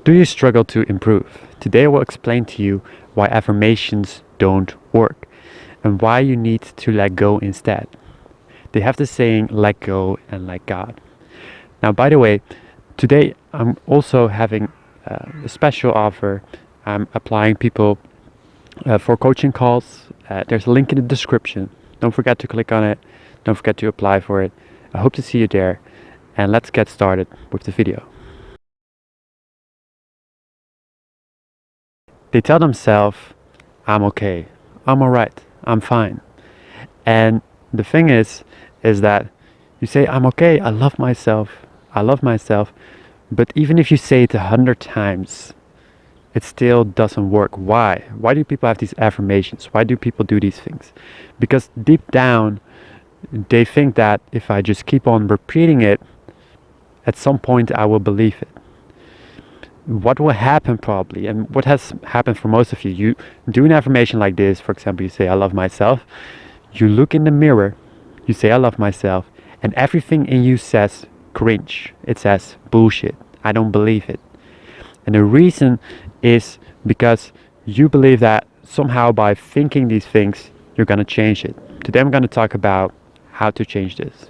Do you struggle to improve? Today I will explain to you why affirmations don't work and why you need to let go instead. They have the saying, let go and let God. Now, by the way, today I'm also having a special offer. I'm applying people for coaching calls. There's a link in the description. Don't forget to click on it. Don't forget to apply for it. I hope to see you there. And let's get started with the video. They tell themselves, I'm okay, I'm alright, I'm fine. And the thing is that you say, I'm okay, I love myself, but even if you say it 100 times, it still doesn't work. Why? Why do people have these affirmations? Why do people do these things? Because deep down, they think that if I just keep on repeating it, at some point I will believe it. What will happen probably, and what has happened for most of you, you do an affirmation like this. For example, you say, I love myself. You look in the mirror, you say, I love myself, and everything in you says cringe. It says bullshit. I don't believe it. And the reason is because you believe that somehow by thinking these things, you're going to change it. Today I'm going to talk about how to change this.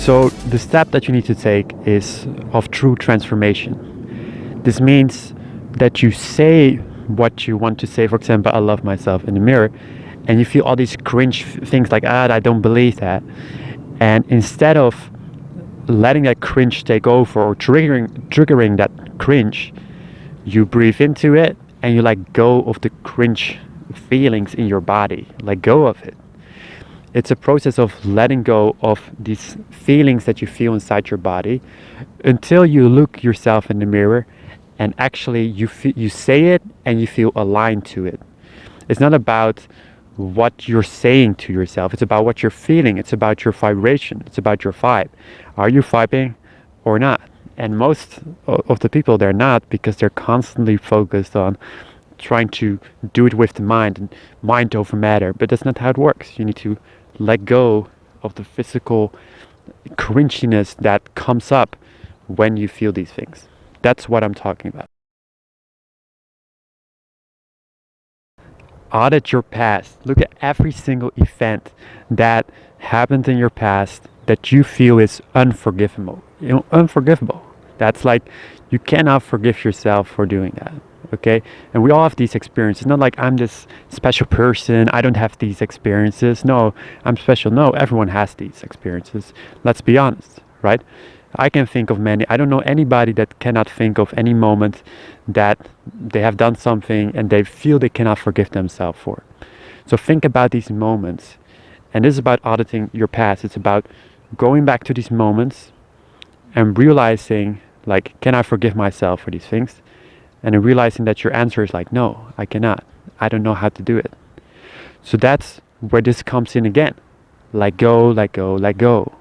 So the step that you need to take is of true transformation. This means that you say what you want to say. For example, I love myself in the mirror, and you feel all these cringe things like, I don't believe that. And instead of letting that cringe take over or triggering that cringe, you breathe into it and you let go of the cringe feelings in your body. Let go of it. It's a process of letting go of these feelings that you feel inside your body until you look yourself in the mirror and actually you say it and you feel aligned to it. It's not about what you're saying to yourself. It's about what you're feeling. It's about your vibration. It's about your vibe. Are you vibing or not? And most of the people, they're not, because they're constantly focused on trying to do it with the mind and mind over matter. But that's not how it works. You need to let go of the physical cringiness that comes up when you feel these things. That's what I'm talking about. Audit your past. Look at every single event that happened in your past that you feel is unforgivable. Unforgivable. That's like, you cannot forgive yourself for doing that. Okay, and we all have these experiences. Not like I'm this special person, I don't have these experiences. No, I'm special. No, everyone has these experiences. Let's be honest, right? I can think of many. I don't know anybody that cannot think of any moment that they have done something and they feel they cannot forgive themselves for. So think about these moments. And this is about auditing your past. It's about going back to these moments and realizing, like, can I forgive myself for these things? And then realizing that your answer is like, no, I cannot. I don't know how to do it. So that's where this comes in again. Let go, let go, let go.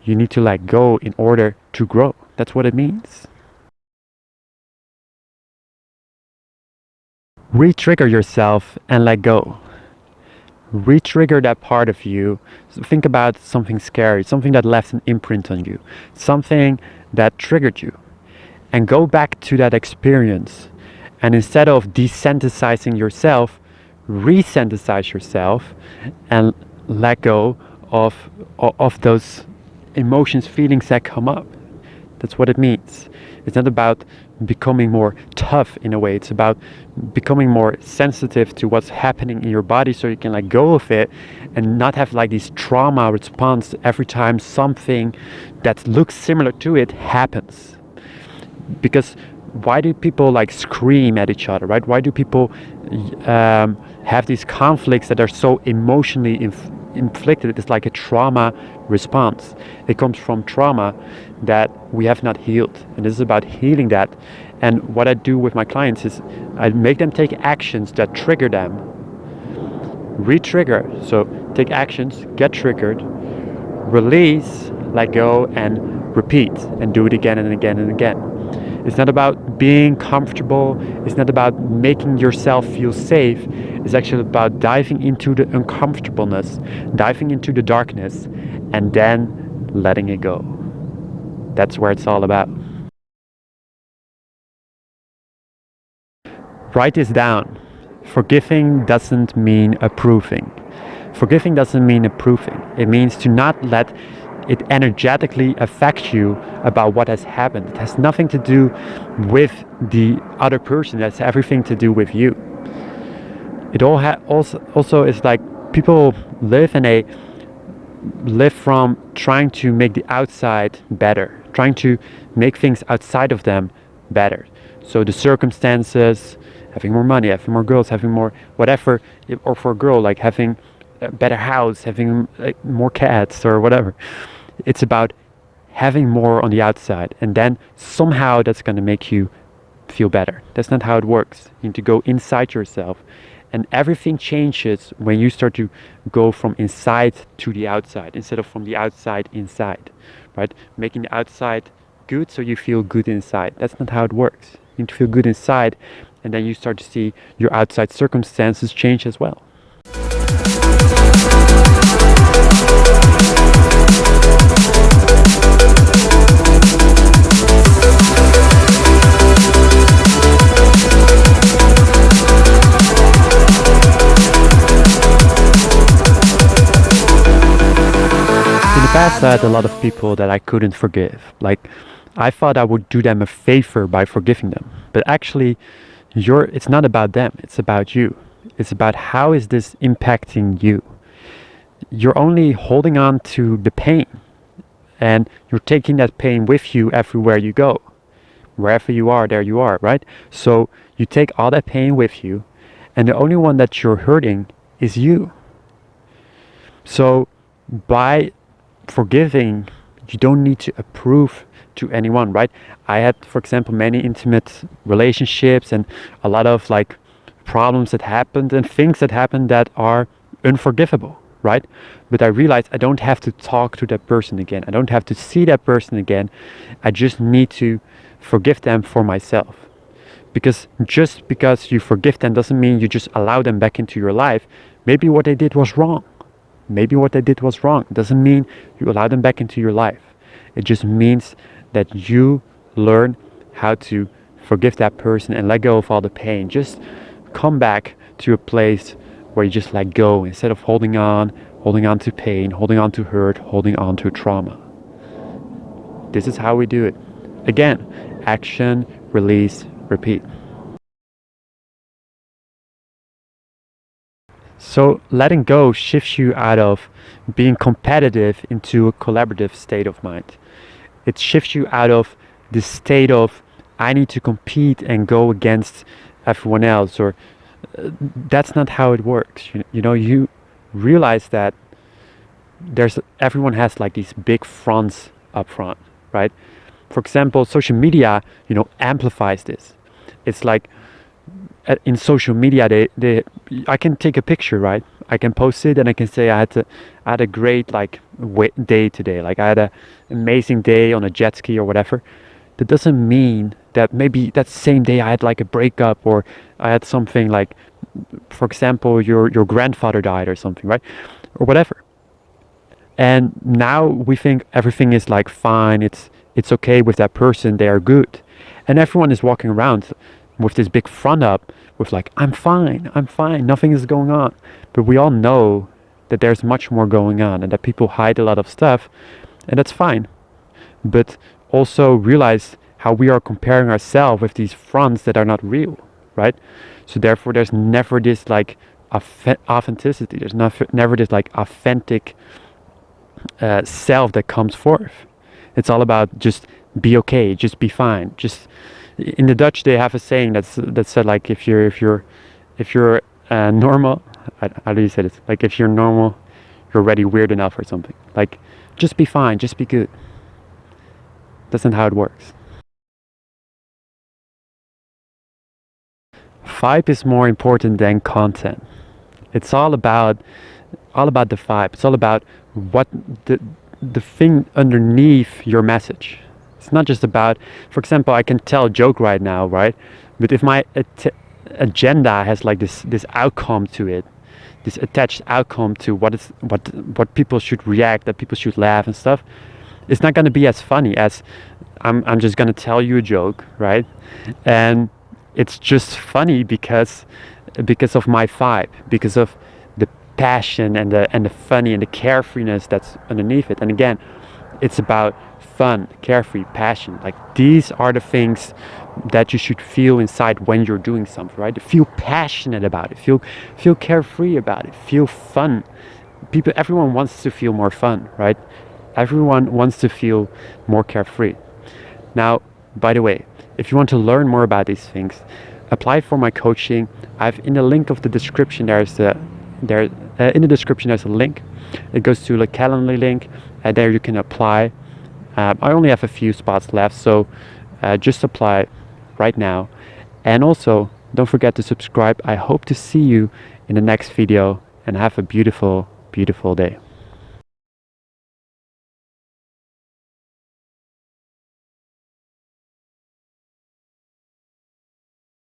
You need to let go in order to grow. That's what it means. Re-trigger yourself and let go. Re-trigger that part of you. So think about something scary, something that left an imprint on you, something that triggered you. And go back to that experience, and instead of desensitizing yourself, resensitize yourself and let go of those emotions, feelings that come up. That's what it means. It's not about becoming more tough in a way. It's about becoming more sensitive to what's happening in your body, so you can let go of it and not have like this trauma response every time something that looks similar to it happens. Because why do people like scream at each other, right? Why do people have these conflicts that are so emotionally inflicted? It's like a trauma response. It comes from trauma that we have not healed, and this is about healing that And what I do with my clients is I make them take actions that trigger them, re-trigger. So take actions, get triggered, release, let go, and repeat, and do it again and again and again. It's not about being comfortable. It's not about making yourself feel safe. It's actually about diving into the uncomfortableness, diving into the darkness, and then letting it go. That's where it's all about. Write this down. Forgiving doesn't mean approving. Forgiving doesn't mean approving. It means to not let it energetically affect you about what has happened. It has nothing to do with the other person. It has everything to do with you. It all also is like people live from trying to make the outside better, trying to make things outside of them better. So the circumstances, having more money, having more girls, having more whatever, or for a girl, like having a better house, having like more cats or whatever. It's about having more on the outside, and then somehow that's going to make you feel better. That's not how it works. You need to go inside yourself, and everything changes when you start to go from inside to the outside instead of from the outside inside, right? Making the outside good so you feel good inside. That's not how it works. You need to feel good inside, and then you start to see your outside circumstances change as well. In the past, I had a lot of people that I couldn't forgive. Like, I thought I would do them a favor by forgiving them. But actually, it's not about them, it's about you. It's about how is this impacting you. You're only holding on to the pain, and you're taking that pain with you everywhere you go. Wherever you are, there you are, right? So you take all that pain with you, and the only one that you're hurting is you. So by forgiving, you don't need to approve to anyone, right? I had, for example, many intimate relationships and a lot of like problems that happened and things that happened that are unforgivable, right? But I realized I don't have to talk to that person again. I don't have to see that person again. I just need to forgive them for myself. Because just because you forgive them doesn't mean you just allow them back into your life. Maybe what they did was wrong. Maybe what they did was wrong. It doesn't mean you allow them back into your life. It just means that you learn how to forgive that person and let go of all the pain. Just come back to a place where you just let go instead of holding on to pain, holding on to hurt, holding on to trauma. This is how we do it. Again, action, release, repeat. So letting go shifts you out of being competitive into a collaborative state of mind. It shifts you out of this state of I need to compete and go against everyone else, or that's not how it works. You realize that everyone has like these big fronts up front, right? For example, social media, amplifies this. It's like in social media, I can take a picture, right? I can post it and I can say I had a great day today. Like I had an amazing day on a jet ski or whatever. That doesn't mean that maybe that same day I had like a breakup, or I had something like, for example, your grandfather died or something, right? Or whatever. And now we think everything is like fine. It's okay with that person. They are good, and everyone is walking around with this big front up with like, I'm fine, nothing is going on. But we all know that there's much more going on and that people hide a lot of stuff, and that's fine. But also realize how we are comparing ourselves with these fronts that are not real, right? So therefore there's never this like authenticity. There's never this like authentic self that comes forth. It's all about just be okay, just be fine. Just in the Dutch they have a saying that said like if you're normal, how do you say this? Like if you're normal, you're already weird enough or something. Like just be fine, just be good. That's not how it works. vibe is more important than content. It's all about the vibe. It's all about what the thing underneath your message. It's not just about, for example, I can tell a joke right now, right? But if my agenda has like this outcome to it, this attached outcome to what people should react, that people should laugh and stuff, it's not going to be as funny as I'm just going to tell you a joke, right? And it's just funny because of my vibe, because of the passion and the funny and the carefreeness that's underneath it. And again, it's about fun, carefree, passion. Like, these are the things that you should feel inside when you're doing something, right? Feel passionate about it, feel carefree about it, feel fun. Everyone wants to feel more fun, right? Everyone wants to feel more carefree. Now, by the way, if you want to learn more about these things, apply for my coaching. I've in the link of the description in the description there's a link. It goes to the Calendly link. There you can apply. I only have a few spots left, so just apply right now. And also, don't forget to subscribe. I hope to see you in the next video, and have a beautiful, beautiful day.